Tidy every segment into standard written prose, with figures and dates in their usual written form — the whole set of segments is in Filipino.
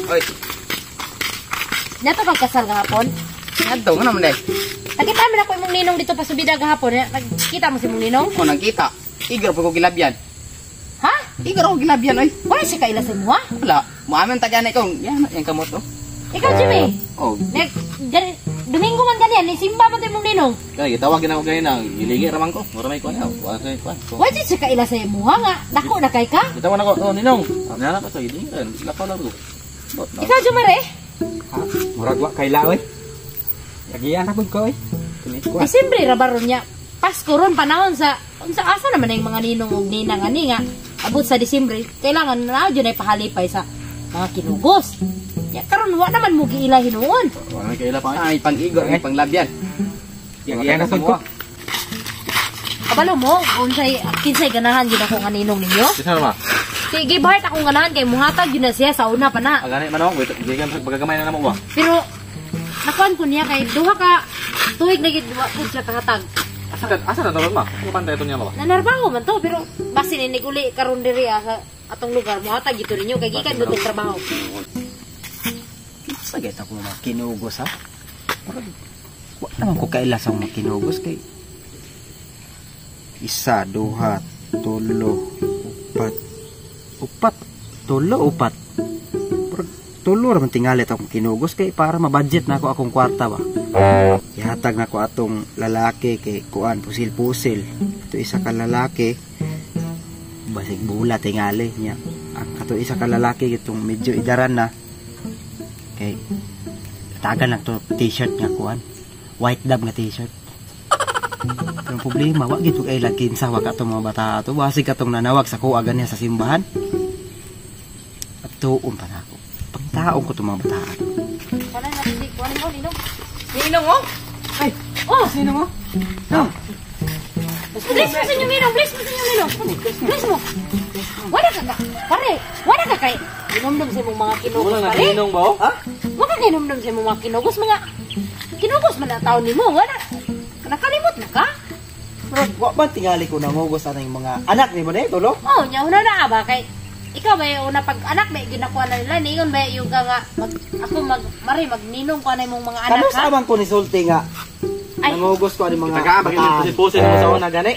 Oy. Nato kang kasal gahapon? Adto nga naman dai. Nakita mo na ko imong ninong dito pa sa bida gahapon. Nakita mo si imong ninong? Ko nagkita. Igar pa ko gilabyan. Ha? Igar ko gilabyan oy. Wala siya kaila sa mo ha? Wala. Maamin taganay ko. Yan yang kamot oh. Ikaw, Jimmy. Oh. Domingo man ganyan, simba man tayo mong ninong. Kaya gitawagin ako ngayon ang iligi raman ko. Mura may kuha. Wala kayo kuha. Wala siya kaila sa mo ha nga. Dako na kay ka? Gitawan ako. Oh, ninong. Nana ko to hindi. Lakaw na ko. Ikaw, Jumare. Murag wa kay laoy. Yagian na pud ko oy. Disyembre ra baron niya. Pasko ron panahon sa asa naman ang mga ninong ug ninang ani nga. Abot sa Disyembre, kailangan na jud ay pahalipay sa mga kinugos. Ya karon wa naman mo giila hinuon. Wala kayo ila pa. Ay pang-igor ay panglabyan. Yagian na pud ko. Kabalo mo, unsay kinsay ganahan gyud ako nga ninong ninyo? Kisa naman. Sige, bahit akong ganahan kay muhatag gyud na siya sa una pa na. Agani man ako. Gigan pagkagamay na namo ba? Pero nakuan ko niya kay duha ka tuig na gid wa pud siya kahatag. Asa na daw ma? Ano pantay ito niya ba? Nanarbaho man to pero basin ni uli karon diri sa atong lugar muhatag gito ninyo kay gikan dutong trabaho. Sa geta ko mga kinugos ha. Wa naman ko kaila sa mga kinugos kay isa, duha, tulo, upat, tulo, upat. Tulo raman tingalit akong kinugos kay para mabudget na ako akong kwarta ba. Ihatag na ko atong lalaki kay kuan pusil-pusil. Ito isa ka lalaki basig bula tingali niya. Ang kato isa ka lalaki itong medyo idaran na kay tagan lang to t-shirt nga kuan. White dab nga t-shirt. Pero problema wa gid kay lagin sa wa katong mga bata ato basig katong nanawag sa kuha ganiya sa simbahan. At tuon pa na ako. Pagtaon ko itong mga bataan. Wala na hindi kuan mo ninong. Ninong oh. Ay! Oh, Sino mo? no. Bless mo sa inyong ninong, bless mo sa inyong ninong. Bless mo. Wala ka na. Pare, wala ka kay inumdum sa imong mga kinugos Wala na pare. ninong ba? Ha? Wala ka inumdum sa imong mga kinugos man na taon nimo. Wala. Nakalimot na ka? Pero wa ba tingali ko nangugos ana yung mga anak ni mo na tulo? Oh, nya una na ba kay ikaw ba una pag anak ba ginakuha na nila ningon ba yung ka nga magninong ko na imong mga anak Kano ha? sa man ko ni sulti nga Ay. nangugos ko ani mga Tagaabang yung pusin mo sa una gani.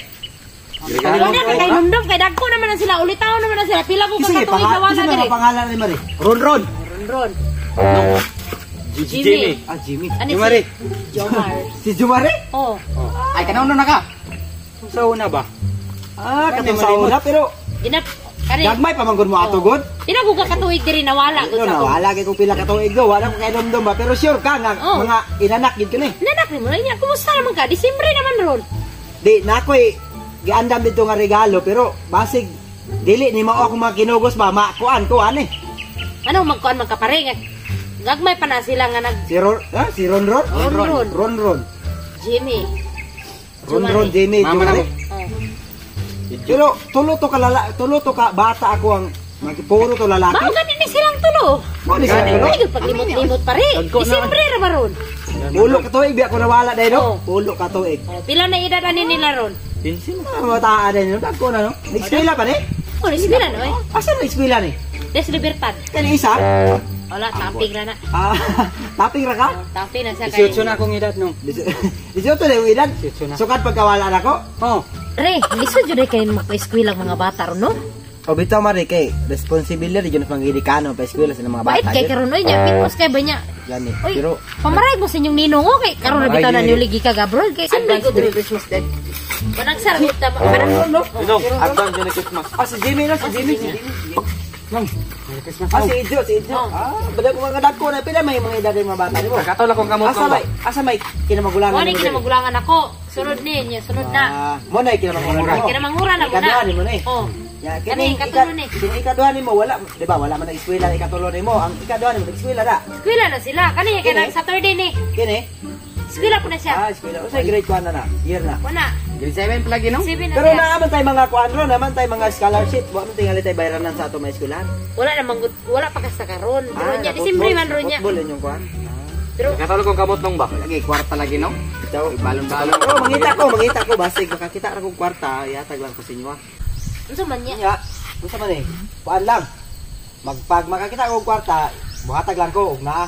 Wala ka kay nundom kay dagko naman na sila ulitaw naman na sila pila ko Sige, kakatuig na wala mga diri. pangalan ni Mari. Ron. Ron. Jimmy. Ah, Jimmy. Ano Jumari. Jomar. Si Jumari? Oh. Ay kanauno na ka. Sa una ba? Ah, katong sa una pero Ginap kani. gagmay pa man gud mo ato gud. Pila ko kakatuig diri na wala gud Ito sa na, ako. wala kay kung pila ka tuig do, wala ko kay domdom ba, pero sure ka nga Oh. mga inanak gid ko ni. Nanak ni mo niya kumusta naman ka? Disyembre naman ron. Di na ako'y giandam dito nga regalo pero basig dili ni mao ako mga kinugos ba, makuan ko ani. Ano magkuan magkapare nga. Gagmay pa na sila nga nag Si Ron, ha? Si Ron. Ron. Jimmy. Ron Jimmy. Mama na Jumari. mo. Oh. Pero tulo to ka bata ako ang puro to lalaki. Mao gani ni silang tulo. Mo ni sa tulo. Ay gud paglimot-limot pare. Disyembre ra ba ron? Pulo ka tuig biya ko nawala dai Oh. no. Pulo ka tuig. Oh, pila na edad ani nila ron? Mataan din no, dagko na no. Eskwela pa ni? Oh, nisbila no eh. Asan na eskwela ni? Des Libertad. Kani isa? Wala, tapig na na. Ah, taping ra ka? Oh, tapig na siya kay. 18 na akong edad no. 18 na yung edad. Sukat pagkawala na ko? Oo. Re, lisod jud kay magpa-eskwela ang mga bata ron no? O bitaw mari kay responsibility yun sa mga gidikano pa eskwela sa mga Bait bata. kay karon oy nya, pipos kay ba nya? Gani. Oy, Pero pamaray mo sa inyong ninong o kay karon na bitaw na niuligi ka gabrol kay Advance Merry Christmas day. Manang sarap ta parang no. Ninong, advance yun ni Christmas. Ah, si Jimmy no, si Jimmy. Nang. Ah, si Ijo. Oh. Ah, bada ko mga dagko na pila may mga edad yung mga bata di mo. Kakataw lang kong kamot ko ba? Asa may kinamagulangan. Wala kina magulangan ako. Sunod ni nya, sunod na. Ah, mo na kinamagulangan. Kina manghura na mo Ikaduha na. ni mo na eh. Oh. Ya, Kani, ikatulo ni. Kini ikaduha ni mo wala, di ba? Wala man ang eskwela ikatulo ni mo. Ang ikaduha ni mo eskwela da. Eskwela na sila. Kani kay Kini? nang Saturday ni. Kini? Eskwela po na siya. Ah, eskwela. Usay grade 1 na na. Year na. Wala. Grade 7 pala ginong. 7 na Pero siya. naaman tayo mga kuandro, naman tayo mga scholarship. Wa man tingali tayo bayranan sa ato mga eskwelahan. Wala namang wala pa kas karon. Pero nya Disyembre man ron nya. Football yun yung kuan. Pero Kakataw lang kong kamot nung ba? Lagi kwarta lagi no. Ito, Balon-balon. oh, mangita ko basig makakita ra kong kwarta, yatag lang ko sa inyo. unsa man nya? Nya, unsa man eh? Kuan lang. Pag makakita ko kwarta, buhatag lang ko ug naa.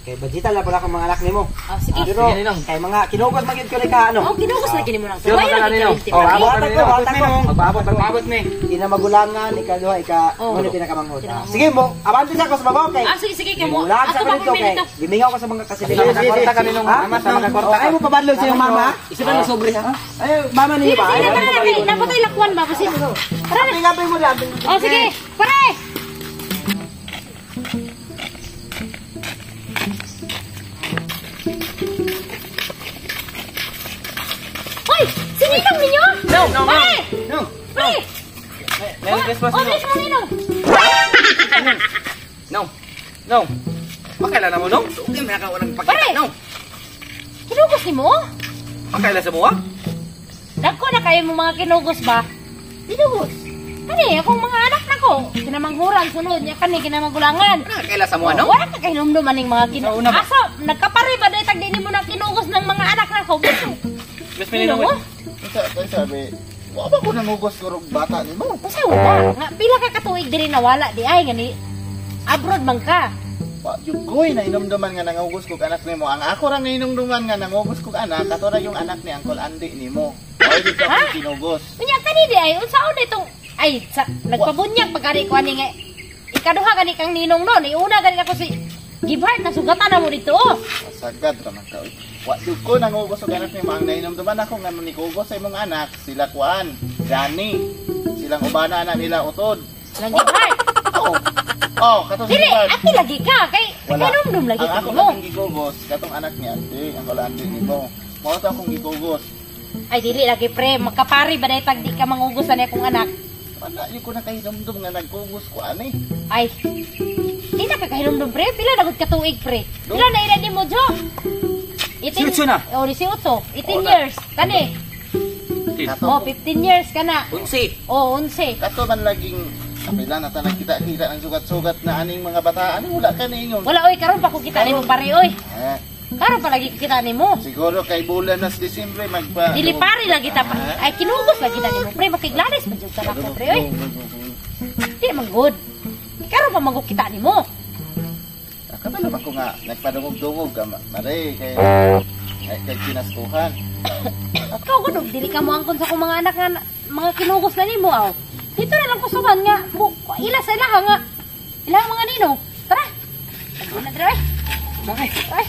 Kay budgetan lang pala akong mga anak nimo. Ah, sige. Pero Sige, Ninong. kay mga kinugos magid ko ni ka ano. Oh, kinugos na kini mo nang Sure, tuway magkano, lagi Ninong? ka Oh, pare. buhatag ko, buhatag ko. Magpaabot mi. Di na magulangan, ikaduha, Oh. ano pinakamanghod. Pinakamanghod. Sige mo, abante sa ako sa babaw kay. Ah, sige kay mo. Ulag Ako sa ba ko dito kung kay. dito? Gimingaw ko sa mga kasilili. Sige, sige, kami nung mama, sa mga kwarta. Ay mo pabadlog sa iyong mama. Isa na sobre ha. Ay, mama niyo Sige, ba? sige, tara na kay. Napatay lakwan ba kasi? Tara na. Ngapay mo lang. Oh, sige. Pare. Hoy, sininong ninyo? No. Pare. No. Pare. Merry Christmas Oh, Ninong. Christmas ninong. No. Makailan na mo, no? Hindi mo nakawalang Pare. pagkita, no? Kinugos ni mo? Makailan sa buwa? Dagko na kayo mo mga kinugos ba? Kinugos. Kani, akong mga anak na ko. Kinamanghuran, sunod niya kani, kinamagulangan. Nakailan sa buwa, no? Wala ka kayo numduman ng mga Sa kinugos. una ba? Asa, nagkapari ba dahil tagdi mo na kinugos ng mga anak na ko? Gusto mo Ninong, mo? Sabi, wala ko nangugos ko rog bata ni mo. Kasi wala. Nga, pila ka katuig diri nawala di ay nga ni abroad man ka. Wa yung koy na inumduman nga nangugos ko anak nimo. Ang ako ra nga inumduman nga nangugos ko anak, kato ra yung anak ni Uncle Andy nimo. Ay di ka Ha? ko kinugos. Unya kani di ay unsaon itong ay sa nagpabunyag pagari ko ani nga ikaduha gani kang ninong no, ni una gani ako si Gibhart na sugatan na mo dito. Oh. Sagad ra man ka. Wa yung ko nangugos ko anak nimo. Ang nainumduman ako nga nikugos sa imong anak, sila kuan, Johnny. Silang ubana anak nila utod. Lang Gibhart. Oo. Oh, kato si Dili, Bart. ati lagi ka kay Wala. kanumdum lagi Ang ka ako mo. lang gigugos, katong anak ni Andy, Uncle Andy nimo. Mao to akong gigugos. Ay dili lagi pre, magkapari ba dahil tagdi ka mangugusan ni akong anak. Wala, yung ko na kahinumdum nga nagkugos ko ani. Ay. Di na ka kahinumdum pre, pila na gud ka tuig pre. Pila na ila nimo jo? 18 na. Oh, 18. 18 years. Kani. Kato, Oh, 15 years ka na. Unsi. Oh, 11. kato man laging kapila na ta nagkita-kita ang sugat-sugat na aning mga bataan, wala ka ningon. Wala oy, karon pa ko kita nimo pare oy. Eh, Karon pa lagi kita nimo. siguro kay bulan na sa Disyembre magpa. Dili pare lagi ta pa. Ay kinugos lagi ta nimo pre, makiglanes man jud sa nako pre oy. Di man good. Karon pa magok kita nimo. Katalo ba ko nga nagpadungog-dungog ka mare kay kay kinaskuhan. Ikaw gud dili ka mo angkon sa akong mga anak nga mga kinugos na nimo aw. Dito na lang kusugan nga ila sa ilaha nga. Ilang mga ninong. Tara. Ano na dre? Bakit? Ay.